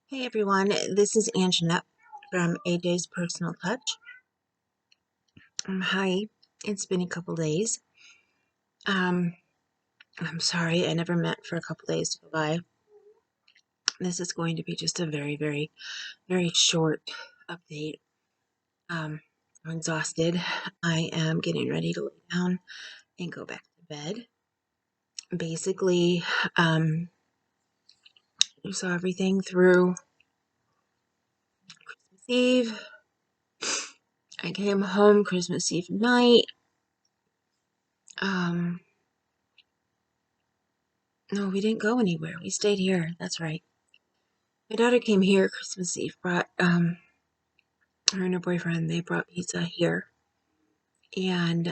Hey everyone, this is Anjanette from AJ's Personal Touch. Hi, it's been a couple days. Um, I'm sorry I never meant for a couple days to go by. This is going to be just a very short update. I'm exhausted. I am getting ready to lay down and go back to bed. Basically, you saw everything through Christmas Eve. I came home Christmas Eve night. No, we didn't go anywhere. We stayed here. That's right. My daughter came here Christmas Eve, brought her and her boyfriend, they brought pizza here. And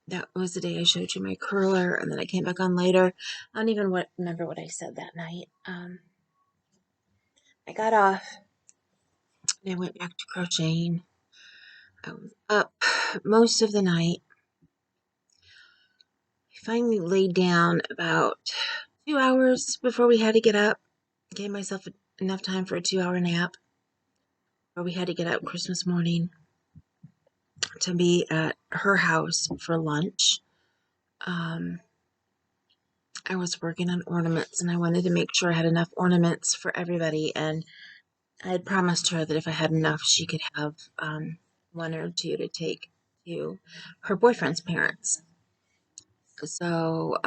that was the day I showed you my curler, and then I came back on later. I don't even remember what I said that night. I got off and I went back to crocheting. I was up most of the night. I finally laid down about 2 hours before we had to get up. I gave myself enough time for a 2-hour nap before we had to get up Christmas morning to be at her house for lunch. I was working on ornaments and I wanted to make sure I had enough ornaments for everybody, and I had promised her that if I had enough she could have one or two to take to her boyfriend's parents. So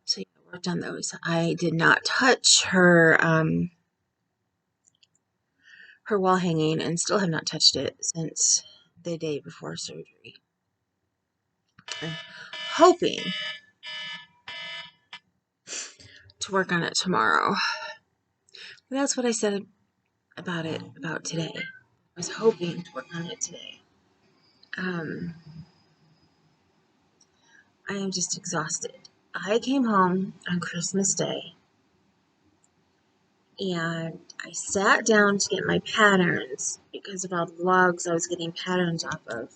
so yeah, I worked on those. I did not touch her wall hanging, and still have not touched it since the day before surgery. I'm hoping to work on it tomorrow. But that's what I said about today. I was hoping to work on it today. I am just exhausted. I came home on Christmas Day and I sat down to get my patterns because of all the vlogs I was getting patterns off of.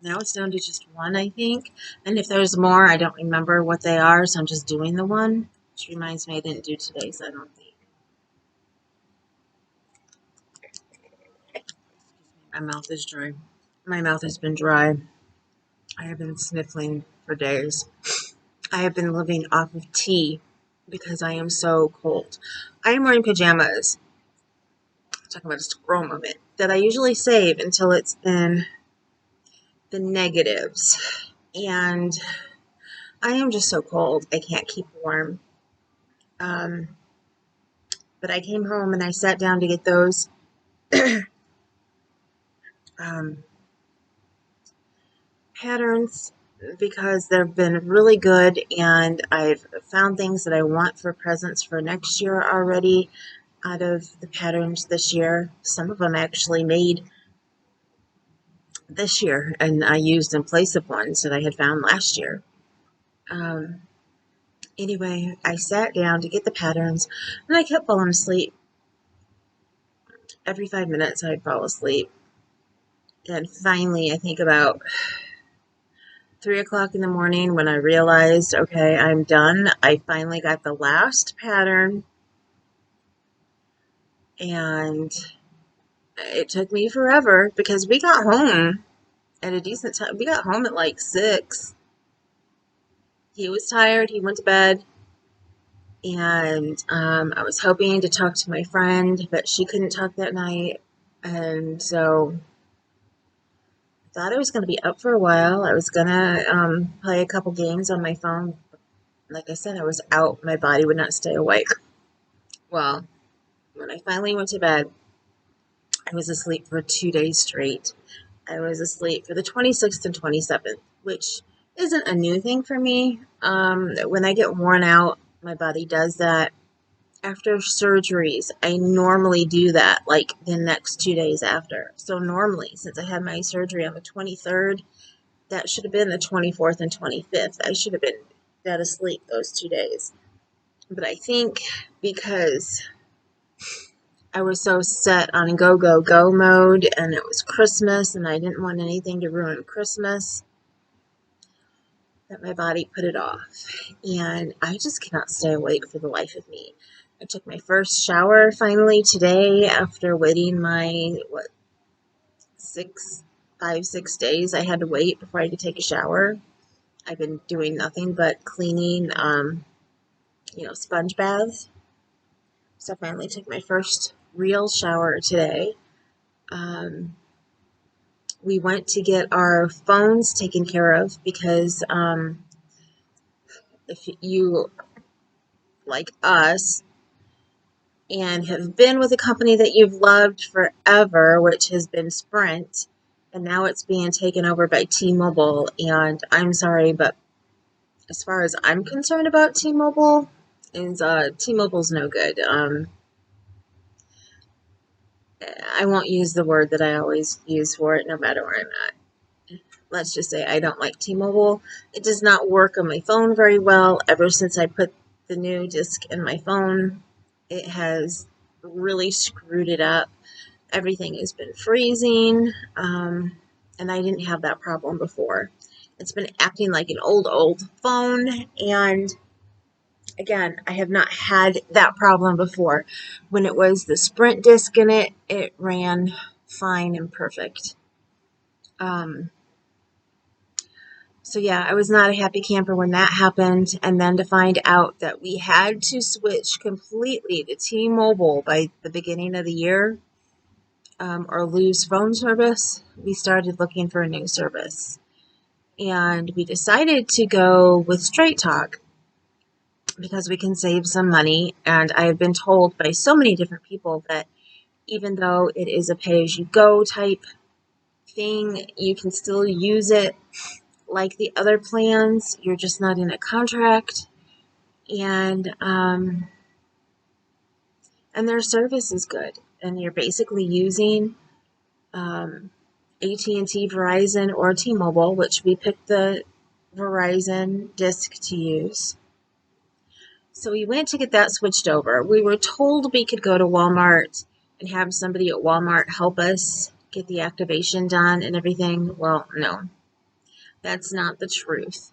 Now it's down to just one, I think. And if there's more, I don't remember what they are, so I'm just doing the one. Which reminds me I didn't do today's, I don't think. My mouth is dry. My mouth has been dry. I have been sniffling for days. I have been living off of tea because I am so cold. I am wearing pajamas. Talking about a squirrel moment that I usually save until it's in the negatives. And I am just so cold. I can't keep warm. But I came home and I sat down to get those patterns because they've been really good, and I've found things that I want for presents for next year already out of the patterns this year. Some of them actually made this year and I used in place of ones that I had found last year. Anyway, I sat down to get the patterns and I kept falling asleep. Every 5 minutes I'd fall asleep. And finally, I think about 3 o'clock in the morning when I realized, okay, I'm done. I finally got the last pattern, and it took me forever because we got home at a decent time. We got home at like 6. He was tired. He went to bed. And I was hoping to talk to my friend, but she couldn't talk that night. And so I thought I was going to be up for a while. I was going to play a couple games on my phone. Like I said, I was out. My body would not stay awake. Well, when I finally went to bed, I was asleep for 2 days straight. I was asleep for the 26th and 27th, which isn't a new thing for me. When I get worn out, my body does that. After surgeries, I normally do that like the next 2 days after. So normally, since I had my surgery on the 23rd, that should have been the 24th and 25th. I should have been dead asleep those 2 days. But I think because I was so set on go, go, go mode, and it was Christmas, and I didn't want anything to ruin Christmas, that my body put it off. And I just cannot stay awake for the life of me. I took my first shower finally today after waiting my, 6 days I had to wait before I could take a shower. I've been doing nothing but cleaning, sponge baths. So I finally took my first real shower today. We went to get our phones taken care of because if you, like us, and have been with a company that you've loved forever, which has been Sprint, and now it's being taken over by T-Mobile. And I'm sorry, but as far as I'm concerned about T-Mobile, is T-Mobile's no good. I won't use the word that I always use for it, no matter where I'm at. Let's just say I don't like T-Mobile. It does not work on my phone very well. Ever since I put the new disc in my phone, it has really screwed it up. Everything has been freezing, and I didn't have that problem before. It's been acting like an old phone, and again, I have not had that problem before. When it was the Sprint disc in it, it ran fine and perfect. So yeah, I was not a happy camper when that happened, and then to find out that we had to switch completely to T-Mobile by the beginning of the year, or lose phone service, we started looking for a new service. And we decided to go with Straight Talk because we can save some money. And I have been told by so many different people that even though it is a pay-as-you-go type thing, you can still use it like the other plans. You're just not in a contract. And their service is good. And you're basically using AT&T, Verizon, or T-Mobile, which we picked the Verizon disc to use. So we went to get that switched over. We were told we could go to Walmart and have somebody at Walmart help us get the activation done and everything. Well, no, that's not the truth.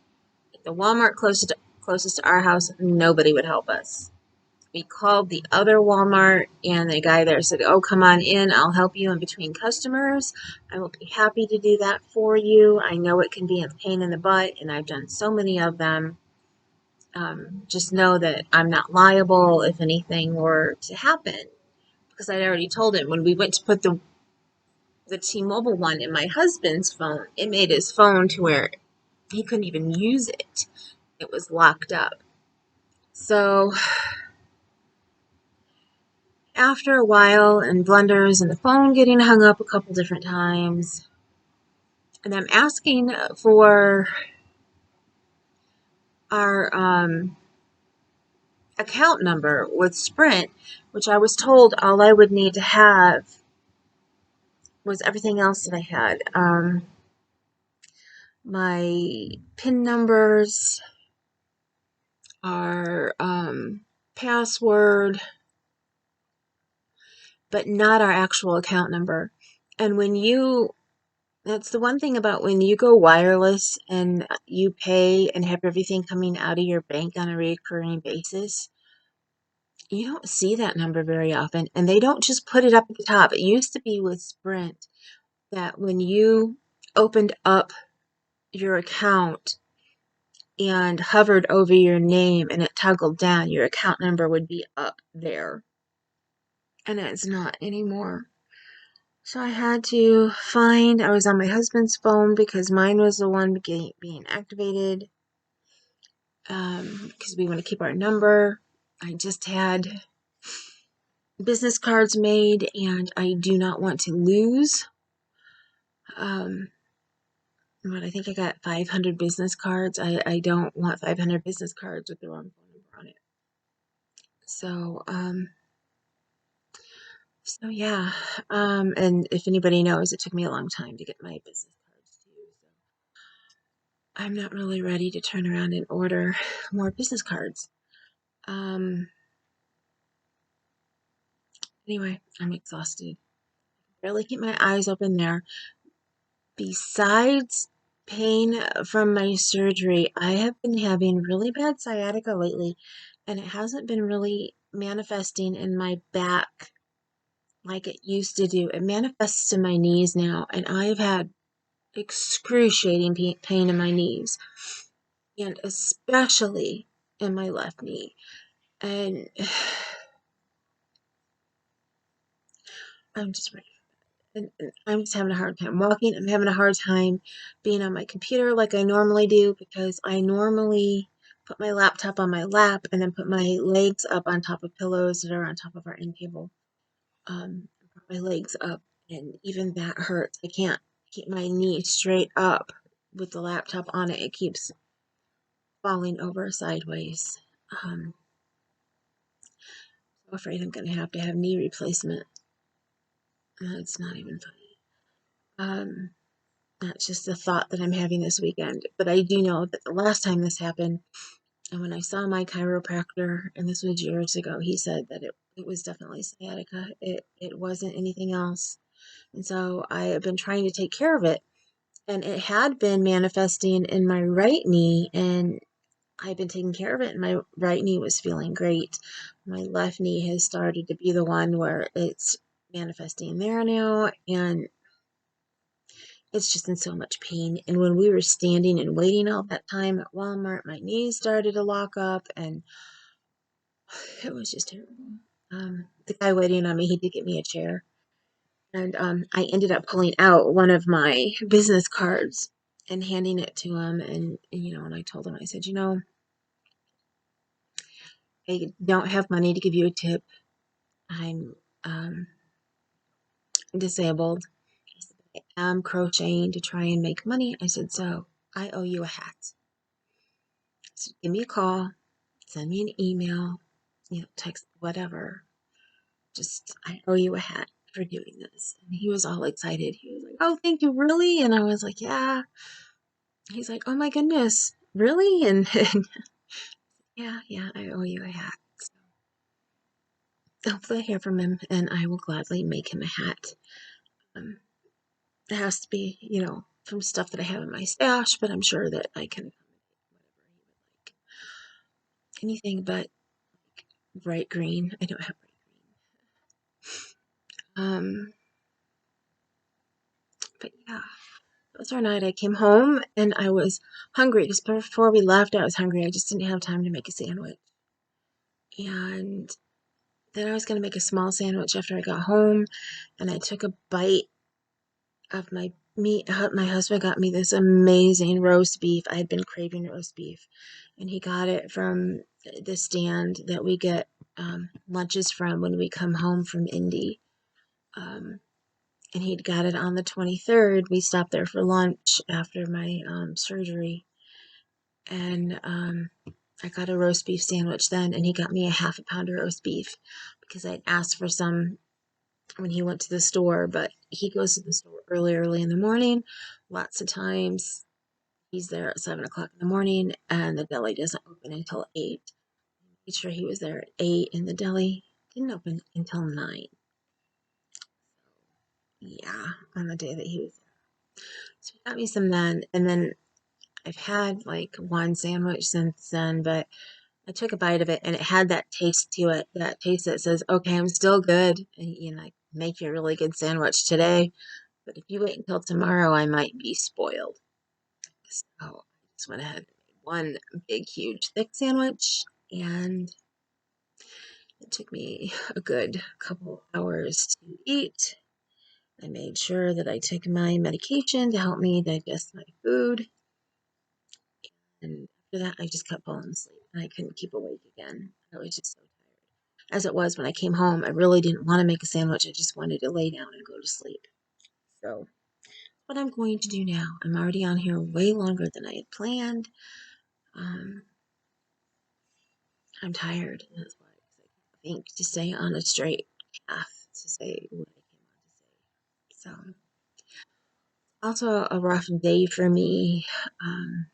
At the Walmart closest to our house, nobody would help us. We called the other Walmart, and the guy there said, "Oh, come on in. I'll help you in between customers. I will be happy to do that for you. I know it can be a pain in the butt, and I've done so many of them. Just know that I'm not liable if anything were to happen." Because I'd already told him when we went to put the T-Mobile one in my husband's phone, it made his phone to where he couldn't even use it. It was locked up. So after a while and blunders and the phone getting hung up a couple different times, and I'm asking for our account number with Sprint, which I was told all I would need to have was everything else that I had. My PIN numbers, our password, but not our actual account number. And that's the one thing about when you go wireless and you pay and have everything coming out of your bank on a recurring basis, you don't see that number very often. And they don't just put it up at the top. It used to be with Sprint that when you opened up your account and hovered over your name and it toggled down, your account number would be up there. And it's not anymore. So I was on my husband's phone because mine was the one being activated, because we want to keep our number. I just had business cards made and I do not want to lose. But I think I got 500 business cards. I don't want 500 business cards with the wrong phone number on it. So yeah, and if anybody knows, it took me a long time to get my business cards too. So I'm not really ready to turn around and order more business cards. Anyway, I'm exhausted. Barely keep my eyes open there. Besides pain from my surgery. I have been having really bad sciatica lately, and it hasn't been really manifesting in my back like it used to do. It manifests in my knees now, and I've had excruciating pain in my knees, and especially in my left knee. And I'm just ready. And I'm just having a hard time walking. I'm having a hard time being on my computer like I normally do, because I normally put my laptop on my lap and then put my legs up on top of pillows that are on top of our end table. Put my legs up, and even that hurts. I can't keep my knee straight up with the laptop on it. It keeps falling over sideways. I'm afraid I'm going to have knee replacement. It's not even funny. That's just a thought that I'm having this weekend. But I do know that the last time this happened, and when I saw my chiropractor, and this was years ago, he said that it was definitely sciatica. It wasn't anything else. And so I have been trying to take care of it. And it had been manifesting in my right knee, and I've been taking care of it, and my right knee was feeling great. My left knee has started to be the one where it's manifesting there now, and it's just in so much pain. And when we were standing and waiting all that time at Walmart, my knees started to lock up, and it was just terrible. The guy waiting on me, he did get me a chair, and I ended up pulling out one of my business cards and handing it to him. And I told him, I said, I don't have money to give you a tip. I'm disabled. I said, I am crocheting to try and make money. I said, so I owe you a hat. So give me a call, send me an email, text, whatever. Just, I owe you a hat for doing this. And he was all excited. He was like, oh, thank you, really? And I was like, yeah. He's like, oh my goodness, really? And yeah, I owe you a hat. So hopefully I hear from him, and I will gladly make him a hat. Um, it has to be, from stuff that I have in my stash, but I'm sure that I can like anything but bright green. I don't have bright green. But yeah, those our night. I came home and I was hungry, because before we left, I was hungry. I just didn't have time to make a sandwich. And then I was going to make a small sandwich after I got home, and I took a bite of my meat. My husband got me this amazing roast beef. I had been craving roast beef, and he got it from the stand that we get lunches from when we come home from Indy. And he'd got it on the 23rd. We stopped there for lunch after my surgery, and I got a roast beef sandwich then, and he got me a half a pound of roast beef because I'd asked for some when he went to the store, but he goes to the store early in the morning. Lots of times he's there at 7 o'clock in the morning, and the deli doesn't open until 8. Made sure he was there at 8, and the deli didn't open until 9. Yeah, on the day that he was there. So he got me some then, and then I've had like one sandwich since then, but I took a bite of it, and it had that taste to it, that taste that says, okay, I'm still good. And, I make you a really good sandwich today, but if you wait until tomorrow, I might be spoiled. So I just went ahead and made one big, huge, thick sandwich, and it took me a good couple hours to eat. I made sure that I took my medication to help me digest my food, and after that, I just kept falling asleep, and I couldn't keep awake again. I was just so tired. As it was when I came home, I really didn't want to make a sandwich. I just wanted to lay down and go to sleep. So, what I'm going to do now, I'm already on here way longer than I had planned. Um, I'm tired. And that's why I think to stay on a straight path to say what I came on to say. So, also a rough day for me. A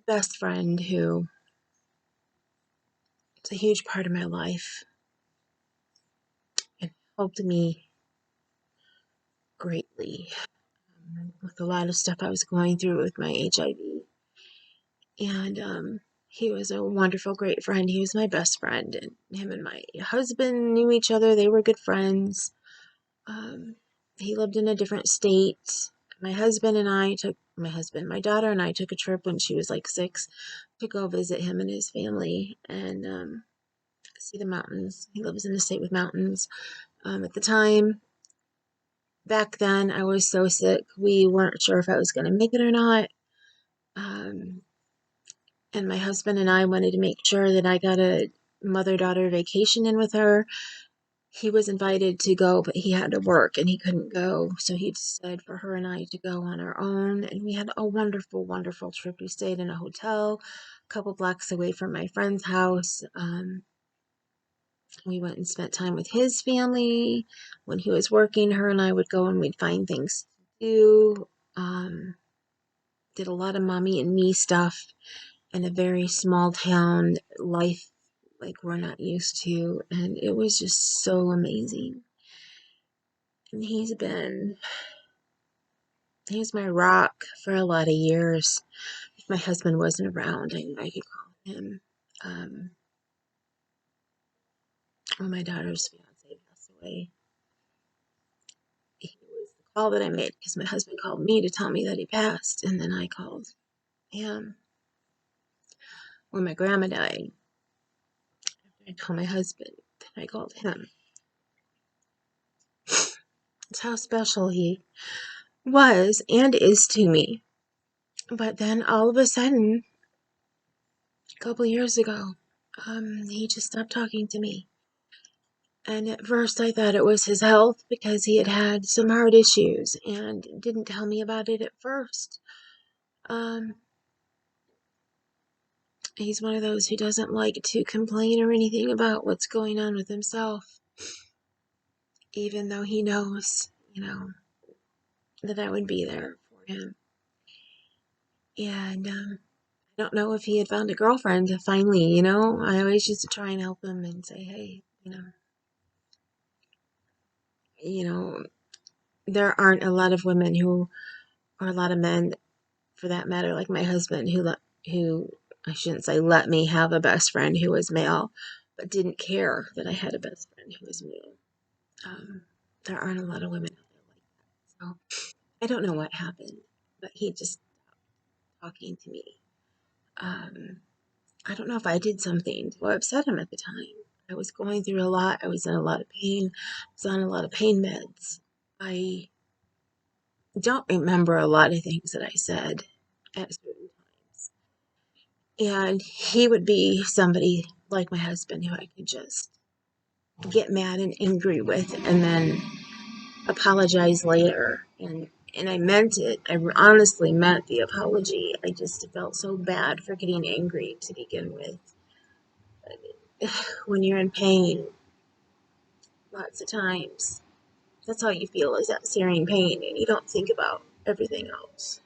best friend who is a huge part of my life and helped me greatly with a lot of stuff I was going through with my HIV. And he was a wonderful, great friend. He was my best friend, and him and my husband knew each other. They were good friends. Um, he lived in a different state. My daughter and I took a trip when she was like 6 to go visit him and his family and see the mountains. He lives in a state with mountains. At the time, back then, I was so sick, we weren't sure if I was going to make it or not. Um, and my husband and I wanted to make sure that I got a mother-daughter vacation in with her. He was invited to go, but he had to work and he couldn't go. So he decided for her and I to go on our own. And we had a wonderful, wonderful trip. We stayed in a hotel a couple blocks away from my friend's house. We went and spent time with his family. When he was working, her and I would go and we'd find things to do. Did a lot of mommy and me stuff in a very small town life like we're not used to. And it was just so amazing. And he was my rock for a lot of years. If my husband wasn't around, I could call him. Um, when my daughter's fiance passed away, he was the call that I made because my husband called me to tell me that he passed, and then I called him. When my grandma died, I told my husband, then I called him. That's how special he was and is to me. But then all of a sudden, a couple years ago, he just stopped talking to me. And at first I thought it was his health because he had had some heart issues and didn't tell me about it at first. Um, he's one of those who doesn't like to complain or anything about what's going on with himself, even though he knows, that I would be there for him. And I don't know if he had found a girlfriend finally, I always used to try and help him and say, hey, you know, there aren't a lot of women who, or a lot of men for that matter, like my husband, who I shouldn't say let me have a best friend who was male, but didn't care that I had a best friend who was male. There aren't a lot of women out there like that. So I don't know what happened, but he just stopped talking to me. I don't know if I did something to upset him at the time. I was going through a lot. I was in a lot of pain. I was on a lot of pain meds. I don't remember a lot of things that I said at certain times. And he would be somebody like my husband who I could just get mad and angry with and then apologize later. And I meant it. I honestly meant the apology. I just felt so bad for getting angry to begin with. When you're in pain, lots of times, that's all you feel is that searing pain, and you don't think about everything else.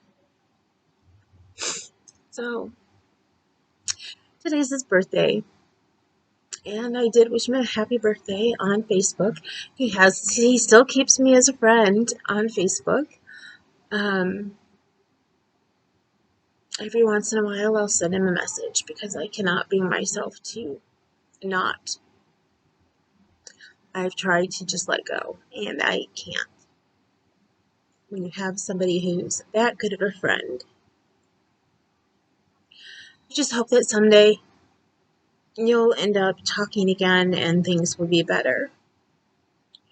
So, today's his birthday. And I did wish him a happy birthday on Facebook. He still keeps me as a friend on Facebook. Um, every once in a while I'll send him a message because I cannot bring myself to not. I've tried to just let go and I can't. When you have somebody who's that good of a friend, you just hope that someday you'll end up talking again and things will be better.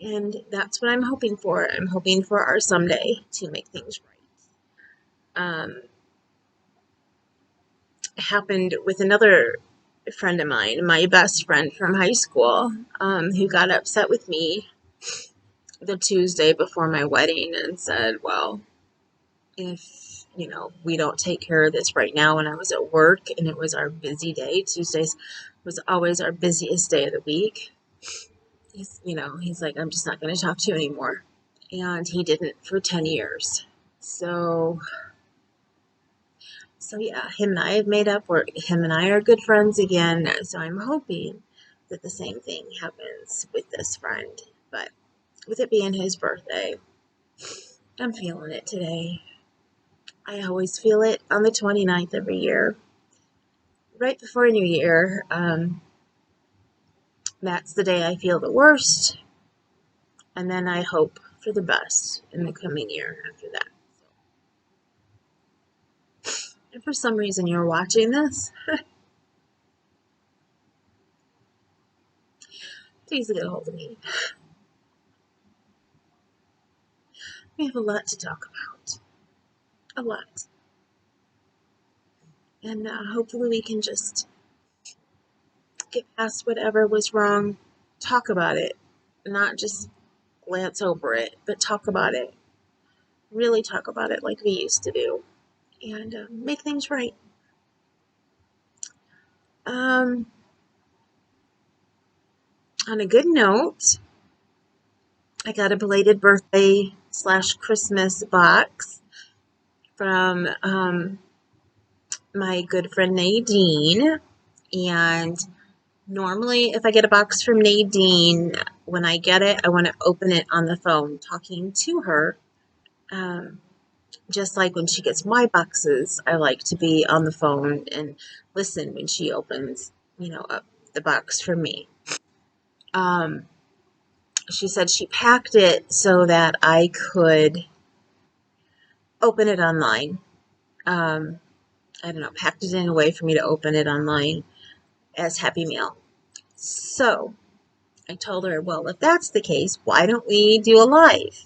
And that's what I'm hoping for. I'm hoping for our someday to make things right. It happened with another friend of mine, my best friend from high school, who got upset with me the Tuesday before my wedding and said, well, if, we don't take care of this right now. And I was at work and it was our busy day. Tuesdays was always our busiest day of the week. He's like, I'm just not going to talk to you anymore. And he didn't for 10 years. So yeah, him and I have made up. Him and I are good friends again. So I'm hoping that the same thing happens with this friend. But with it being his birthday, I'm feeling it today. I always feel it on the 29th every year, right before New Year. That's the day I feel the worst, and then I hope for the best in the coming year after that. If for some reason you're watching this, please get a hold of me. We have a lot to talk about. A lot. And hopefully we can just get past whatever was wrong, talk about it, not just glance over it, but talk about it. Really talk about it like we used to do, and make things right. Um, on a good note, I got a belated birthday / Christmas box from my good friend Nadine, and normally if I get a box from Nadine, when I get it, I want to open it on the phone talking to her. Just like when she gets my boxes, I like to be on the phone and listen when she opens, up the box for me. Um, she said she packed it so that I could open it online. Um, I don't know, packed it in a way for me to open it online as Happy Meal. So I told her, well, if that's the case, why don't we do a live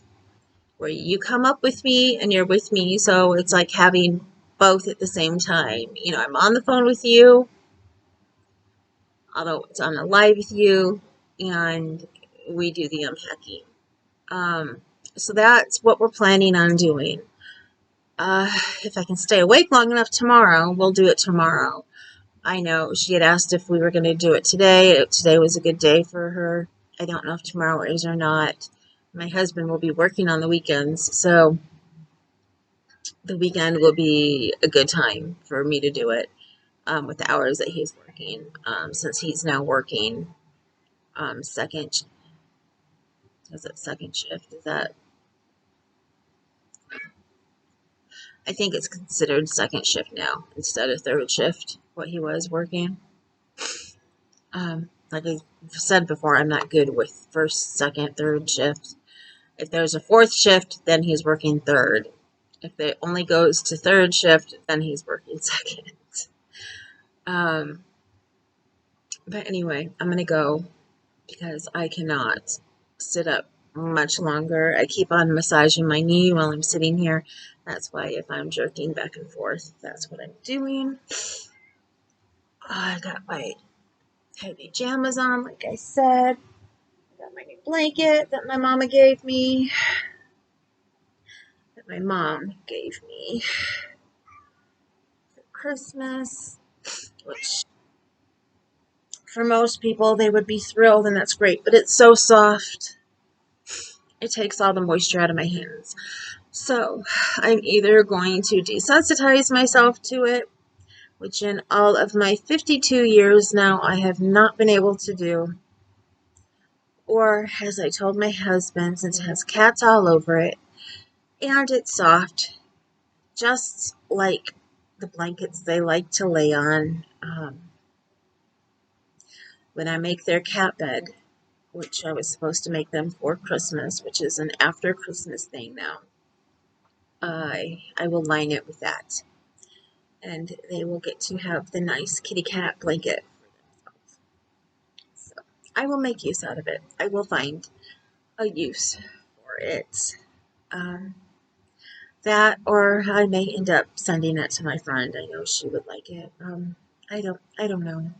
where you come up with me and you're with me? So it's like having both at the same time. I'm on the phone with you, although it's on a live with you, and we do the unpacking. Um, so that's what we're planning on doing. If I can stay awake long enough tomorrow, we'll do it tomorrow. I know she had asked if we were going to do it today. Today was a good day for her. I don't know if tomorrow is or not. My husband will be working on the weekends, so the weekend will be a good time for me to do it with the hours that he's working, since he's now working second. Is it second shift? Is that? I think it's considered second shift now instead of third shift. What he was working. Like I said before, I'm not good with first, second, third shift. If there's a fourth shift, then he's working third. If it only goes to third shift, then he's working second. Um, but anyway, I'm gonna go because I cannot sit up much longer. I keep on massaging my knee while I'm sitting here. That's why if I'm jerking back and forth, that's what I'm doing. I got my heavy pajamas on, like I said. I got my new blanket that my mama gave me. That my mom gave me for Christmas, which for most people they would be thrilled, and that's great, but it's so soft. It takes all the moisture out of my hands. So I'm either going to desensitize myself to it, which in all of my 52 years now I have not been able to do, or as I told my husband, since it has cats all over it and it's soft, just like the blankets they like to lay on when I make their cat bed, which I was supposed to make them for Christmas, which is an after Christmas thing now. I will line it with that, and they will get to have the nice kitty cat blanket. So I will make use out of it. I will find a use for it. Um, that, or I may end up sending it to my friend. I know she would like it. I don't know.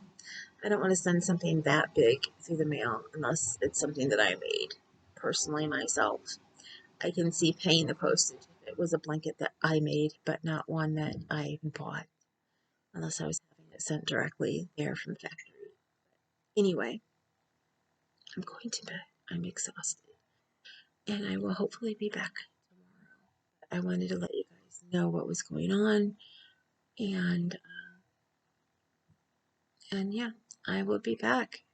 I don't want to send something that big through the mail unless it's something that I made personally myself. I can see paying the postage if it was a blanket that I made, but not one that I bought, unless I was having it sent directly there from the factory. Anyway, I'm going to bed. I'm exhausted, and I will hopefully be back tomorrow. I wanted to let you guys know what was going on, and yeah, I will be back.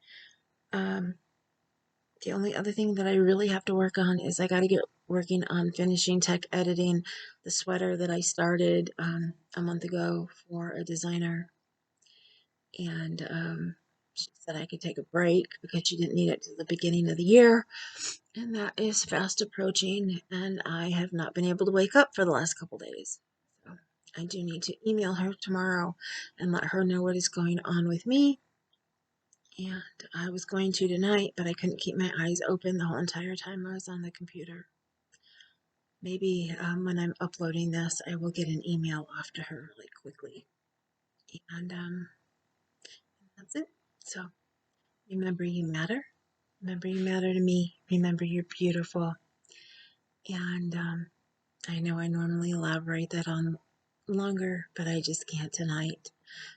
Um, the only other thing that I really have to work on is I got to get working on finishing tech editing the sweater that I started a month ago for a designer. And she said I could take a break because she didn't need it till the beginning of the year. And that is fast approaching, and I have not been able to wake up for the last couple days. So I do need to email her tomorrow and let her know what is going on with me. And I was going to tonight, but I couldn't keep my eyes open the whole entire time I was on the computer. Maybe when I'm uploading this, I will get an email off to her like quickly. And that's it. So remember you matter. Remember you matter to me. Remember you're beautiful. And I know I normally elaborate that on longer, but I just can't tonight.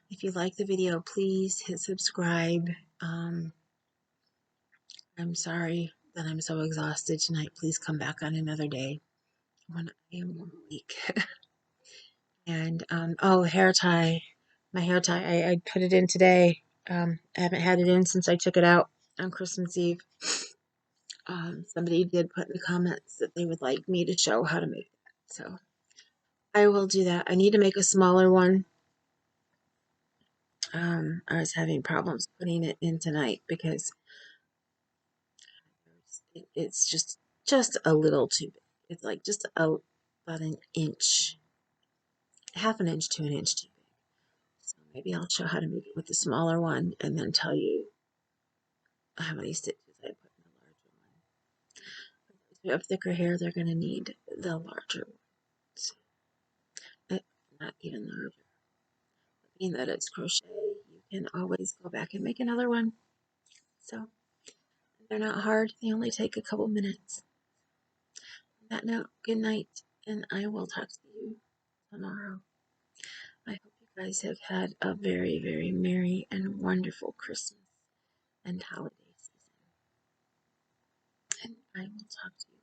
If you like the video, please hit subscribe. I'm sorry that I'm so exhausted tonight. Please come back on another day when I am more weak. And oh, hair tie. My hair tie. I put it in today. I haven't had it in since I took it out on Christmas Eve. Somebody did put in the comments that they would like me to show how to make it. So I will do that. I need to make a smaller one. I was having problems putting it in tonight because it's just a little too big. It's like just about an inch, half an inch to an inch too big. So maybe I'll show how to make it with the smaller one and then tell you how many stitches I put in the larger one. If you have thicker hair, they're going to need the larger ones. Not even larger. Being that it's crochet, you can always go back and make another one. So they're not hard. They only take a couple minutes. On that note, good night, and I will talk to you tomorrow. I hope you guys have had a very, very merry and wonderful Christmas and holiday season. And I will talk to you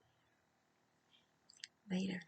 later.